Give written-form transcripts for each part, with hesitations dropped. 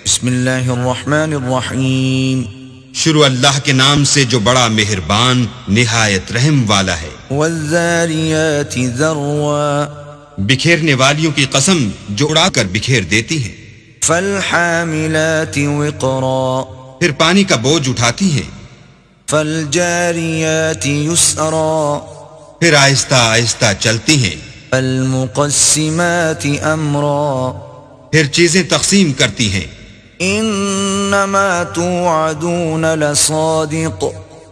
بسم اللہ الرحمن الرحیم، شروع اللہ کے نام سے جو بڑا مہربان نہایت رحم والا ہے۔ والذاریات ذروا، بکھیرنے والیوں کی قسم جو اڑا کر بکھیر دیتی ہیں۔ فالحاملات وقرا، پھر پانی کا بوجھ اٹھاتی ہیں۔ فالجاریات یسرا، پھر آہستہ آہستہ چلتی ہیں۔ فالمقسمات امرا، پھر چیزیں تقسیم کرتی ہیں۔ انما توعدون لصادق،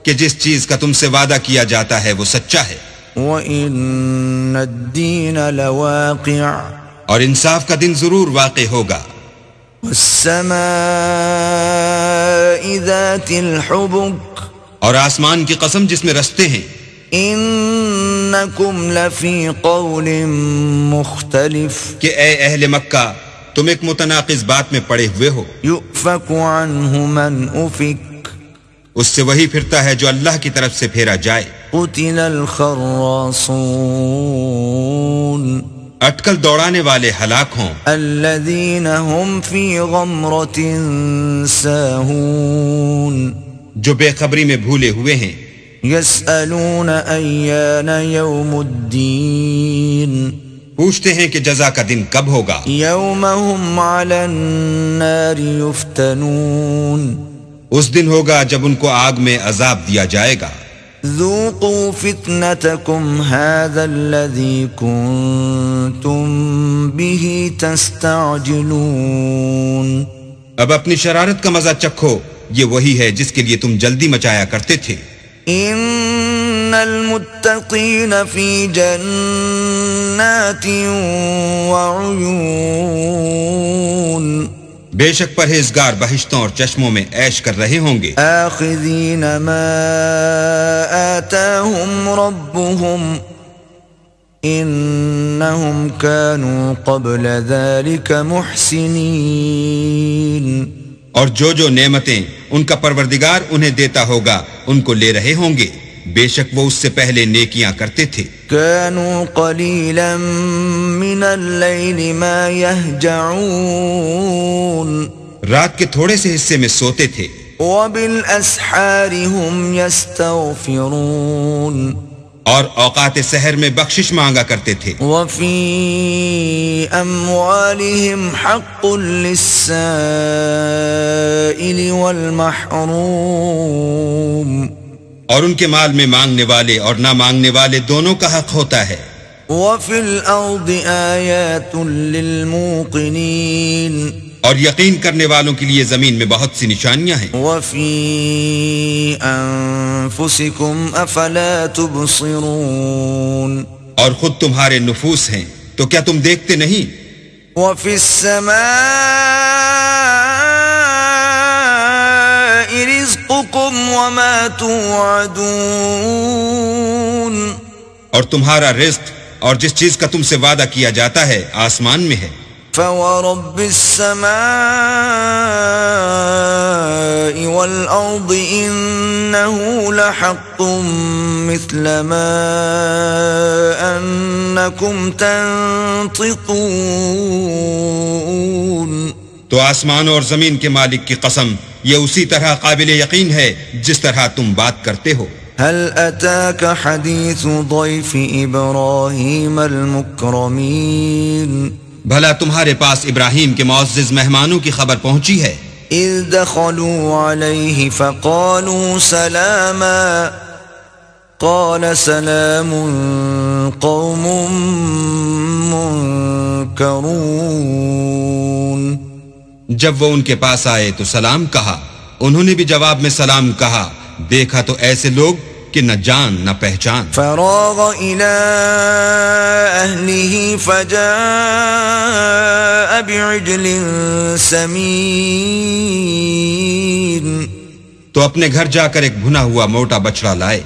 کہ جس چیز کا تم سے وعدہ کیا جاتا ہے وہ سچا ہے، وان الدین لواقع، اور انصاف کا دن ضرور واقع ہوگا۔ والسماء ذات الحبک، اور آسمان کی قسم جس میں رستے ہیں۔ انکم لفی قول مختلف، کہ اے اہل مکہ تم ایک متناقض بات میں پڑے ہوئے ہو۔ یؤفک عنہ من افک، اس سے وہی پھرتا ہے جو اللہ کی طرف سے پھیرا جائے۔ قتل الخراصون، اٹکل دوڑانے والے ہلاک ہوں۔ الذین هم فی غمرۃ ساہون، جو بے خبری میں بھولے ہوئے ہیں۔ یسألون ایان یوم الدین، پوچھتے ہیں کہ جزا کا دن کب ہوگا۔ یوم هم علی النار یفتنون، اس دن ہوگا جب ان کو آگ میں عذاب دیا جائے گا۔ ذوقوا فتنتکم هذا الذی کنتم به تستعجلون، اب اپنی شرارت کا مزہ چکھو، یہ وہی ہے جس کے لیے تم جلدی مچایا کرتے تھے۔ ان المتقین فی جنات وعیون، بے شک پرہیزگار بہشتوں اور چشموں میں عیش کر رہے ہوں گے۔ آخذین ما آتاہم ربهم انہم کانوا قبل ذلک محسنین، اور جو نعمتیں ان کا پروردگار انہیں دیتا ہوگا ان کو لے رہے ہوں گے، بے شک وہ اس سے پہلے نیکیاں کرتے تھے۔ كانوا قليلا من الليل ما يهجعون، رات کے تھوڑے سے حصے میں سوتے تھے۔ وبالأسحار هم يستغفرون، اور اوقات سحر میں بخشش مانگا کرتے تھے۔ وفي أموالهم حق للسائل والمحروم، اور ان کے مال میں مانگنے والے اور نہ مانگنے والے دونوں کا حق ہوتا ہے۔ وفي الأرض آيات للموقنين، اور یقین کرنے والوں کے لیے زمین میں بہت سی نشانیاں ہیں۔ وفي أنفسكم أفلا تبصرون، اور خود تمہارے نفوس ہیں تو کیا تم دیکھتے نہیں؟ وفي السماء رزقكم وما توعدون، اور تمہارا رزق اور جس چیز کا تم سے وعدہ کیا جاتا ہے آسمان میں ہے۔ فورب السماء والأرض إنه لحق مثل ما أنكم تنطقون، تو آسمان اور زمین کے مالک کی قسم یہ اسی طرح قابل یقین ہے جس طرح تم بات کرتے ہو۔ هل أتاك حديث ضيف إبراهيم المكرمين، بھلا تمہارے پاس ابراہیم کے معزز مہمانوں کی خبر پہنچی ہے؟ اذ دخلوا عليه فقالوا سلاما، قال سلام قوم منکرون، جب وہ ان کے پاس آئے تو سلام کہا، انہوں نے بھی جواب میں سلام کہا، دیکھا تو ایسے لوگ کہ نہ جان نہ پہچان۔ فراغ إلى أهله فجاء بعجل سمين، تو اپنے گھر جا کر ایک بھنا ہوا موٹا بچڑا لائے۔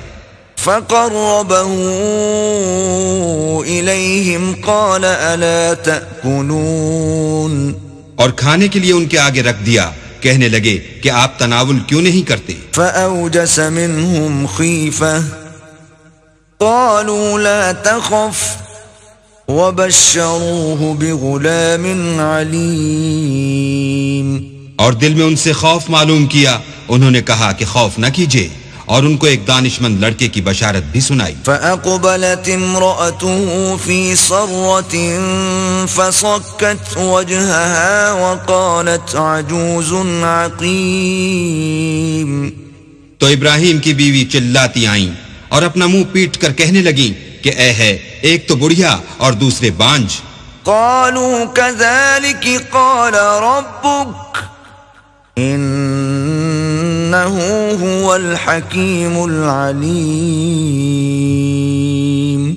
فقربه إليهم قال ألا تأكلون، اور کھانے کے لیے ان کے آگے رکھ دیا، کہنے لگے کہ آپ تناول کیوں نہیں کرتے؟ فأوجس منهم خيفة قالوا لا تخف وبشروه بغلام عليم، اور دل میں ان سے خوف معلوم کیا، انہوں نے کہا کہ خوف نہ کیجیے، اور ان کو ایک دانشمند لڑکے کی بشارت بھی سنائی۔ فأقبلت امرأته في صرة فصكت وجهها وقالت عجوز عقيم۔ تو ابراہیم کی بیوی چلاتی آئیں اور اپنا منہ پیٹ کر کہنے لگیں کہ اے ہے، ایک تو بڑھیا اور دوسرے بانجھ۔ قالوا كذلك قال ربك إنه هو الحكيم العليم۔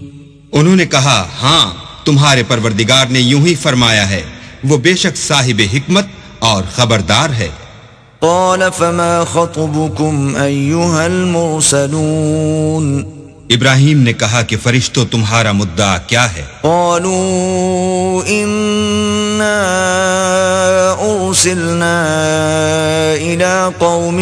انہوں نے کہا ہاں، تمہارے پروردگار نے یوں ہی فرمایا ہے، وہ بے شک صاحب حکمت اور خبردار ہے۔ قال فما خطبكم أيها المرسلون؟ ابراہیم نے کہا کہ فرشتوں تمہارا مدعا کیا ہے؟ قالوا إنا أرسلنا إلى قوم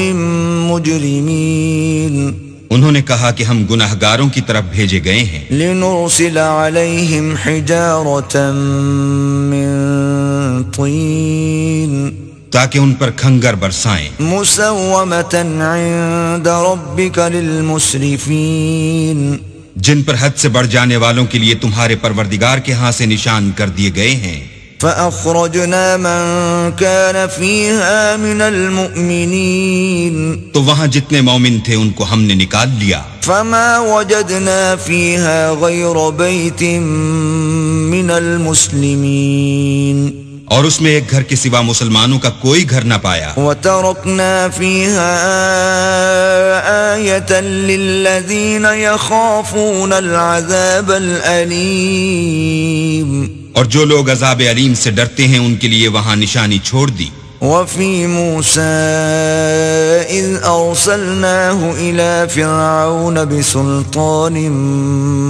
مجرمين۔ انہوں نے کہا کہ ہم گناہگاروں کی طرف بھیجے گئے ہیں، لنرسل عليهم حجارة من طين تاکہ ان پر کھنگر برسائیں، مسومة عند ربك للمسرفين، جن پر حد سے بڑھ جانے والوں کے لیے تمہارے پروردگار کے ہاں سے نشان کر دیے گئے ہیں۔ فأخرجنا من كان فيها من المؤمنين، تو وہاں جتنے مومن تھے ان کو ہم نے نکال لیا۔ فما وجدنا فيها غير بيت من المسلمين، اور اس میں ایک گھر کے سوا مسلمانوں کا کوئی گھر نہ پایا۔ وتركنا فيها آية للذين يخافون العذاب الأليم، اور جو لوگ عذاب علیم سے ڈرتے ہیں ان کے لیے وہاں نشانی چھوڑ دی۔ وفي موسى إذ أرسلناه إلى فرعون بسلطان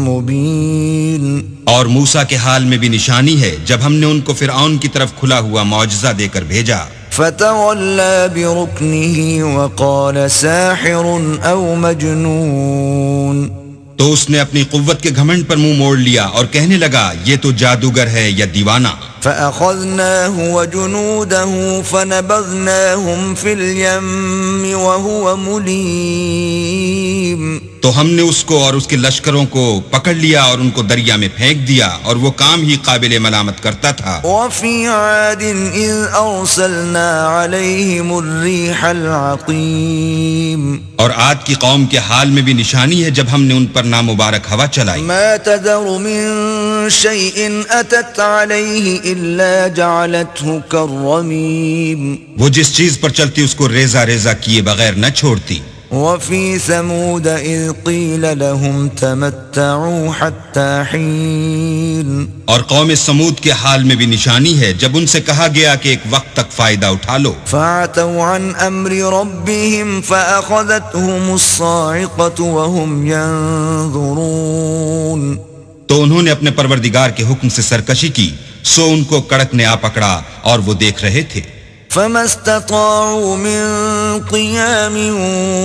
مبين، اور موسیٰ کے حال میں بھی نشانی ہے جب ہم نے ان کو فرعون کی طرف کھلا ہوا معجزہ دے کر بھیجا۔ فتولى بركنه وقال ساحر أو مجنون، تو اس نے اپنی قوت کے گھمنڈ پر منہ موڑ لیا اور کہنے لگا یہ تو جادوگر ہے یا دیوانہ۔ فأخذناه وجنوده فنبذناهم في اليم وهو مليم، تو ہم نے اس کو اور اس کے لشکروں کو پکڑ لیا اور ان کو دریا میں پھینک دیا، اور وہ کام ہی قابل ملامت کرتا تھا۔ وفي عاد إذ أرسلنا عليهم الريح العقيم، اور عاد کی قوم کے حال میں بھی نشانی ہے جب ہم نے ان پر نامبارک ہوا چلائی۔ ما تذر من شيء أتت عليه إلا جعلته كالرميم، وہ جس چیز پر چلتی اس کو ریزہ ریزہ کیے بغیر نہ چھوڑتی۔ وفي ثمود إذ قيل لهم تمتعوا حتى حين، اور قوم سمود کے حال میں بھی نشانی ہے جب ان سے کہا گیا کہ ایک وقت تک فائدہ اٹھا لو۔ فعتوا عن أمر ربهم فأخذتهم الصاعقة وهم ينظرون، تو انہوں نے اپنے پروردگار کے حکم سے سرکشی کی، سو ان کو کڑک نے آ پکڑا اور وہ دیکھ رہے تھے۔ فما استطاعوا من قيام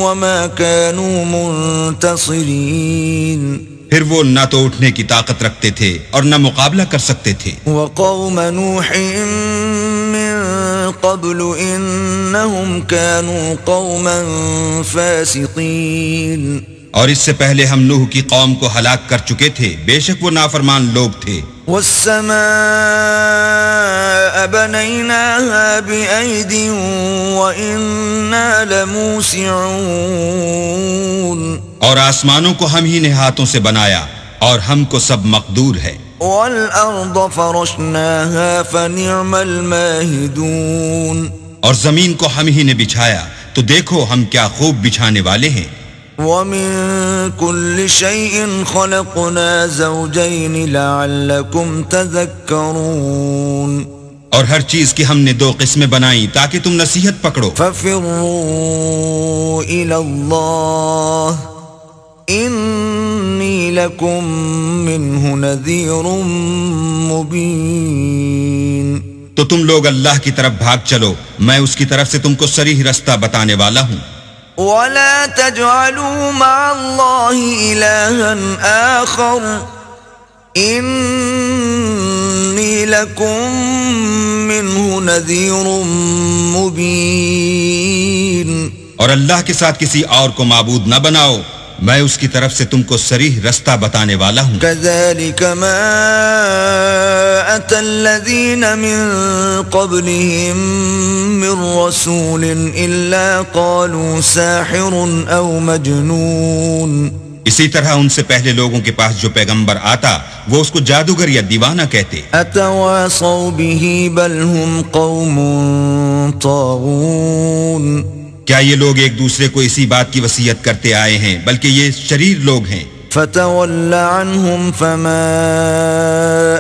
وما كانوا منتصرين، پھر وہ نہ تو اٹھنے کی طاقت رکھتے تھے اور نہ مقابلہ کر سکتے تھے۔ وقوم نوح من قبل إنهم كانوا قوما فاسقين، اور اس سے پہلے ہم نوح کی قوم کو ہلاک کر چکے تھے، بے شک وہ نافرمان لوگ تھے۔ والسماء بنيناها بأيد وإنا لموسعون، اور آسمانوں کو ہم ہی نے ہاتھوں سے بنایا اور ہم کو سب مقدور ہے۔ والأرض فرشناها فنعم الماهدون، اور زمین کو ہم ہی نے بچھایا تو دیکھو ہم کیا خوب بچھانے والے ہیں۔ ومن كل شيء خلقنا زوجين لعلكم تذكرون، اور ہر چیز کی ہم نے دو قسمیں بنائیں تاکہ تم نصیحت پکڑو۔ ففروا إلى الله إني لكم منه نذير مبين، تو تم لوگ اللہ کی طرف بھاگ چلو، میں اس کی طرف سے تم کو صریح رستہ بتانے والا ہوں۔ ولا تجعلوا مع الله إلها آخر إني لكم منه نذير مبين۔ اور اللہ کے ساتھ کسی اور کو معبود نہ بناؤ، میں اس کی طرف سے تم کو صریح رستہ بتانے والا ہوں۔ كذلك ما أتى الذين من قبلهم من رسول إلا قالوا ساحر أو مجنون، اسی طرح ان سے پہلے لوگوں کے پاس جو پیغمبر آتا وہ اس کو جادوگر یا دیوانہ کہتے۔ أتواصوا به بل هم قوم طاغون، کیا یہ لوگ ایک دوسرے کو اسی بات کی وصیت کرتے آئے ہیں، بلکہ یہ شریر لوگ ہیں۔ فتول عنهم فما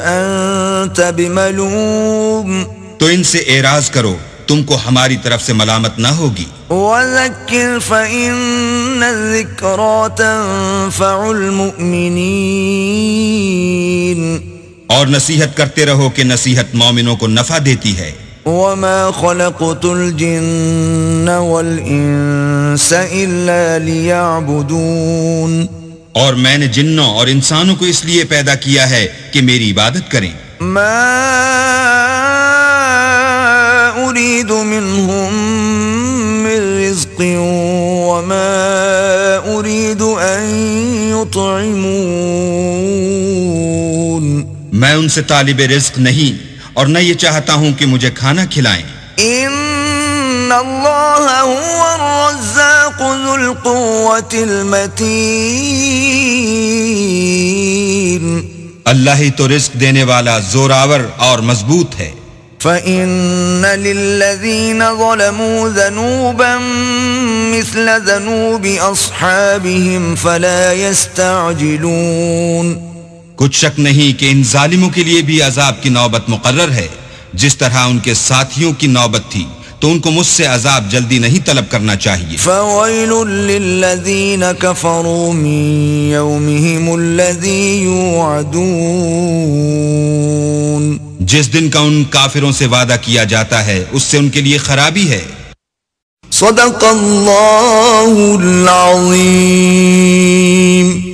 أنت بملوم، تو ان سے اعراض کرو، تم کو ہماری طرف سے ملامت نہ ہوگی۔ وذكر فإن الذكرى تنفع المؤمنين، اور نصیحت کرتے رہو کہ نصیحت مومنوں کو نفع دیتی ہے۔ وما خلقت الجن والإنس إلا ليعبدون، اور میں نے جنوں اور انسانوں کو اس لیے پیدا کیا ہے کہ میری عبادت کریں۔ ما أريد منهم من رزق وما أريد أن يطعمون، میں ان سے طالب رزق نہیں اور نہ یہ چاہتا ہوں کہ مجھے کھانا کھلائیں۔ ان اللہ هو الرزاق ذو القوة المتین، اللہ ہی تو رزق دینے والا، زوراور اور مضبوط ہے۔ فإن للذین ظلموا ذنوبا مثل ذنوب اصحابهم فلا يستعجلون، کچھ شک نہیں کہ ان ظالموں کے لیے بھی عذاب کی نوبت مقرر ہے، جس طرح ان کے ساتھیوں کی نوبت تھی، تو ان کو مجھ سے عذاب جلدی نہیں طلب کرنا چاہیے۔ فویل للذین کفروا من یومہم الذی یوعدون، جس دن کا ان کافروں سے وعدہ کیا جاتا ہے اس سے ان کے لیے خرابی ہے۔ صدق اللہ العظیم۔